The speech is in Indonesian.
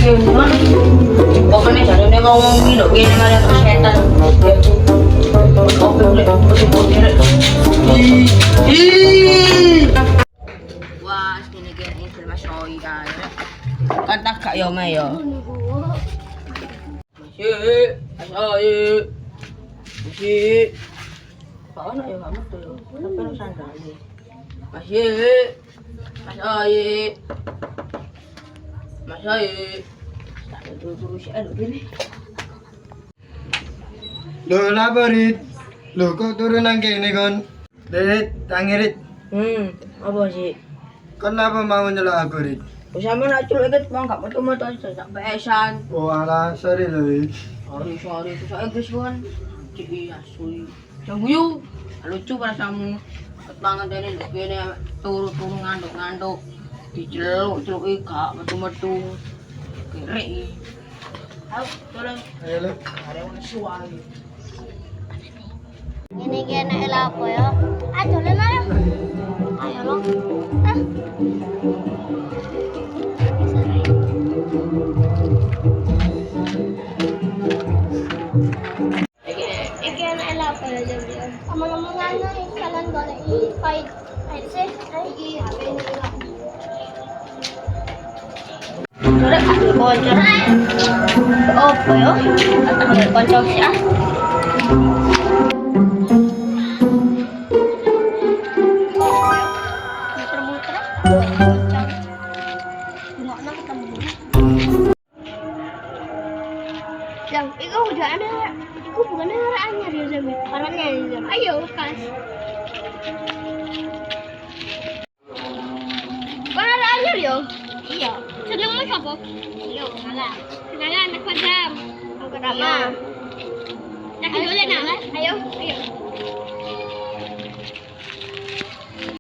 Iya, gimana? Pokoknya jarane ngomong iki lho, kene malah setan. Oke, boleh. Putih-putih rek. Wah, sini kene film soi kae. Kan tak gak yo me yo. Masih, asai. Masih. Pak ono ya kamu tuh. Sampai lu sandal iki. Masih. Masai. Masai. Tak turu sik lho kene. Loh, kenapa, Rit? Loh, kok turun nang kene, kon? Rit, tangi, Rit. Apa sih? Kenapa mau nyelak aku, Rit? Sama nak culuk ikut bang gak metu-metu sak pesan. Oh, alah, sorry loh, Rit. Sorry, susah Inggris kan. Cik iya, suwi. Janguyu, lucu perasaanmu. Ketangan dari kene turu-turu ngantuk-ngantuk. Diceluk-celuk gak metu-metu. Kere. Ayo, tolong. Ayo, lo. Ada yang suai. Ini kena apa ya? Aduh, lena ya. Ayo lo. Ah. Iki enak apa ya jadi? Ngomong-ngomongan nih, kalian boleh fight. Ayo sih, iki HP ini lah. Sore aku bocor. Apa ya? Tak bocor sih ah. Muter-muter. Bocor. Enggak nak ketemu. Yang itu udah ada. Itu bukan anyar ya Zami. Orangnya ya Zami. Ayo kas. Bukan anyar ya? Iya. Seneng mau siapa? Iya, ngalah. Kenalan anak padam. Aku Rama. Nak dulu nak. Ayo, ayo.